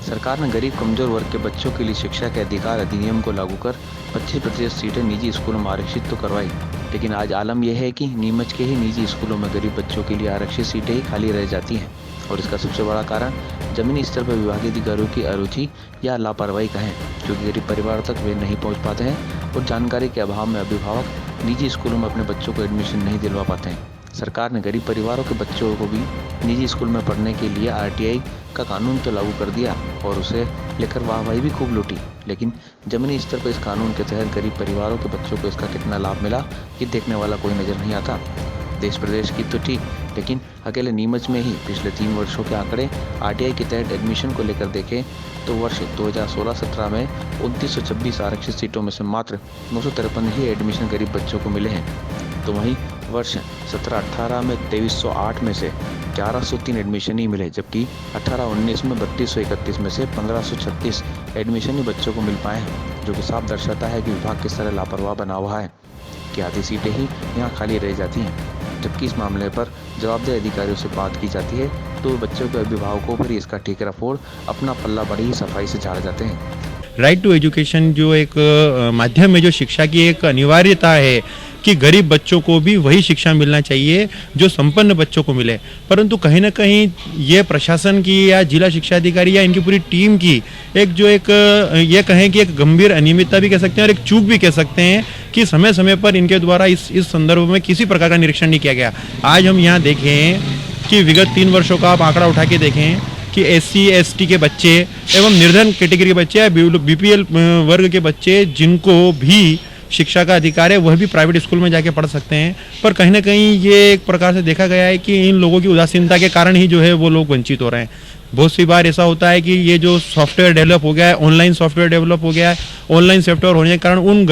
सरकार ने गरीब कमजोर वर्ग के बच्चों के लिए शिक्षा के अधिकार अधिनियम को लागू कर 25% सीटें निजी स्कूलों में आरक्षित तो करवाई, लेकिन आज आलम यह है कि नीमच के ही निजी स्कूलों में गरीब बच्चों के लिए आरक्षित सीटें ही खाली रह जाती हैं। और इसका सबसे बड़ा कारण जमीनी स्तर पर विभागीय अधिकारियों की अरुचि या लापरवाही का है, क्योंकि गरीब परिवार तक वे नहीं पहुँच पाते हैं और जानकारी के अभाव में अभिभावक निजी स्कूलों में अपने बच्चों को एडमिशन नहीं दिलवा पाते हैं। सरकार ने गरीब परिवारों के बच्चों को भी निजी स्कूल में पढ़ने के लिए RTI का कानून तो लागू कर दिया और उसे लेकर वाहवाही भी खूब लूटी, लेकिन जमीनी स्तर पर इस कानून के तहत गरीब परिवारोों के बच्चों को इसका कितना लाभ मिला ये देखने वाला कोई नजर नहीं आता। देश प्रदेश की तो ठीक, लेकिन अकेले नीमच में ही पिछले 3 वर्षों के आंकड़े RTI के तहत एडमिशन को लेकर देखें तो वर्ष 2016-17 में 2926 आरक्षित सीटों में से मात्र 953 ही एडमिशन गरीब बच्चों को मिले हैं, तो वहीं वर्ष 17-18 में 2308 में से 1103 एडमिशन ही मिले, जबकि 18-19 में 3231 में से 1536 एडमिशन ही बच्चों को मिल पाए हैं, जो कि साफ दर्शाता है कि विभाग किस तरह लापरवाह बना हुआ है कि आधी सीटें ही यहाँ खाली रह जाती हैं। जबकि इस मामले पर जवाबदेह अधिकारियों से बात की जाती है तो बच्चों के अभिभावकों पर इसका ठीकरा फोड़ अपना पल्ला बड़ी ही सफाई से झाड़ जाते हैं। राइट टू एजुकेशन जो एक माध्यम है, जो शिक्षा की एक अनिवार्यता है कि गरीब बच्चों को भी वही शिक्षा मिलना चाहिए जो संपन्न बच्चों को मिले, परंतु कहीं ना कहीं ये प्रशासन की या जिला शिक्षा अधिकारी या इनकी पूरी टीम की ये कहें कि एक गंभीर अनियमितता भी कह सकते हैं और एक चूक भी कह सकते हैं कि समय समय पर इनके द्वारा इस संदर्भ में किसी प्रकार का निरीक्षण नहीं किया गया। आज हम यहाँ देखें कि विगत 3 वर्षों का आप आंकड़ा उठा के देखें कि SC ST के बच्चे एवं निर्धन कैटेगरी के बच्चे या BPL वर्ग के बच्चे जिनको भी शिक्षा का अधिकार है वह भी प्राइवेट स्कूल में जाके पढ़ सकते हैं, पर कहीं ना कहीं ये एक प्रकार से देखा गया है कि इन लोगों की उदासीनता के कारण ही जो है वो लोग वंचित हो रहे हैं। बहुत सी बार ऐसा होता है कि ये जो सॉफ्टवेयर डेवलप हो गया है, ऑनलाइन सॉफ्टवेयर डेवलप हो गया है, ऑनलाइन सॉफ्टवेयर होने के कारण उन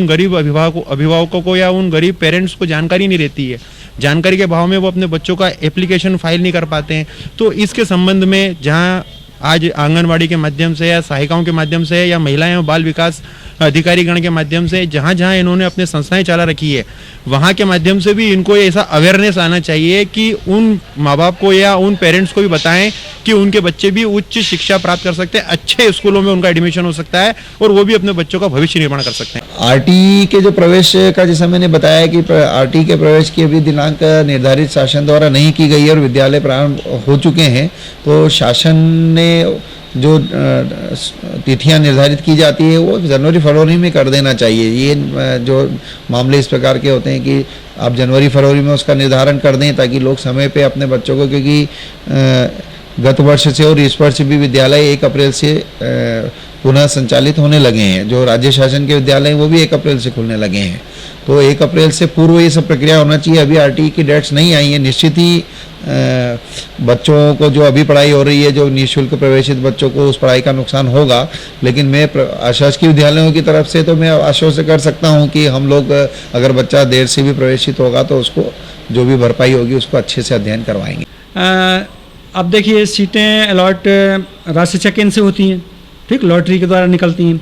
गरीब अभिभावकों को या उन गरीब पेरेंट्स को जानकारी नहीं रहती है। जानकारी के अभाव में वो अपने बच्चों का एप्लीकेशन फाइल नहीं कर पाते हैं। तो इसके संबंध में जहाँ आज आंगनवाड़ी के माध्यम से या सहायिकाओं के माध्यम से या महिला एवं बाल विकास अधिकारीगण के माध्यम से जहाँ जहाँ इन्होंने अपने संस्थाएं चला रखी है, वहाँ के माध्यम से भी इनको ऐसा अवेयरनेस आना चाहिए कि उन माँ बाप को या उन पेरेंट्स को भी बताएं कि उनके बच्चे भी उच्च शिक्षा प्राप्त कर सकते हैं, अच्छे स्कूलों में उनका एडमिशन हो सकता है और वो भी अपने बच्चों का भविष्य निर्माण कर सकते हैं। RT के जो प्रवेश का, जैसा मैंने बताया कि RT के प्रवेश की अभी दिनांक निर्धारित शासन द्वारा नहीं की गई है और विद्यालय प्रारंभ हो चुके हैं, तो शासन ने जो तिथियां निर्धारित की जाती है वो जनवरी-फरवरी में कर देना चाहिए। ये जो मामले इस प्रकार के होते हैं कि आप जनवरी-फरवरी में उसका निर्धारण कर दें ताकि लोग समय पे अपने बच्चों को, क्योंकि गत वर्ष से और इस वर्ष भी विद्यालय 1 अप्रैल से पुनः संचालित होने लगे हैं। जो राज्य शासन के विद्यालय हैं वो भी 1 अप्रैल से खुलने लगे हैं, तो 1 अप्रैल से पूर्व ये सब प्रक्रिया होना चाहिए। अभी RT की डेट्स नहीं आई है। निश्चित ही बच्चों को जो अभी पढ़ाई हो रही है, जो निःशुल्क प्रवेशित बच्चों को उस पढ़ाई का नुकसान होगा, लेकिन मैं अशासकीय विद्यालयों की तरफ से तो मैं आश्वस्त कर सकता हूं कि हम लोग अगर बच्चा देर से भी प्रवेशित होगा तो उसको जो भी भरपाई होगी उसको अच्छे से अध्ययन करवाएंगे। अब देखिए, सीटें अलॉट राज्य शिक्षा केंद्र से होती हैं, ठीक, लॉटरी के द्वारा निकलती हैं।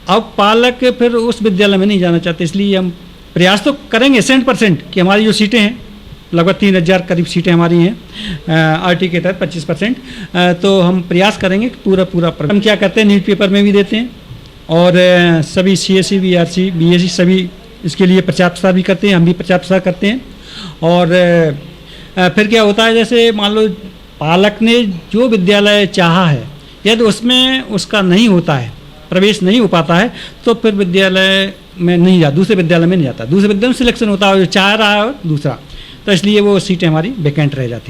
अब पालक फिर उस विद्यालय में नहीं जाना चाहते, इसलिए हम प्रयास तो करेंगे 100% कि हमारी जो सीटें हैं, लगभग 3000 करीब सीटें हमारी हैं RT के तहत 25%, तो हम प्रयास करेंगे कि पूरा हम क्या करते हैं, नीट पेपर में भी देते हैं और सभी CSE BRC BSc सभी इसके लिए प्रचार प्रसार भी करते हैं, हम भी प्रचार प्रसार करते हैं। और फिर क्या होता है, जैसे मान लो पालक ने जो विद्यालय चाहा है, यदि उसमें उसका नहीं होता है, प्रवेश नहीं हो पाता है, तो फिर विद्यालय में नहीं जाता, दूसरे विद्यालय में नहीं जाता, दूसरे विद्यालय में सिलेक्शन होता है, जो चाह रहा है दूसरा, तो इसलिए वो सीटें हमारी वैकेंट रह जाती हैं।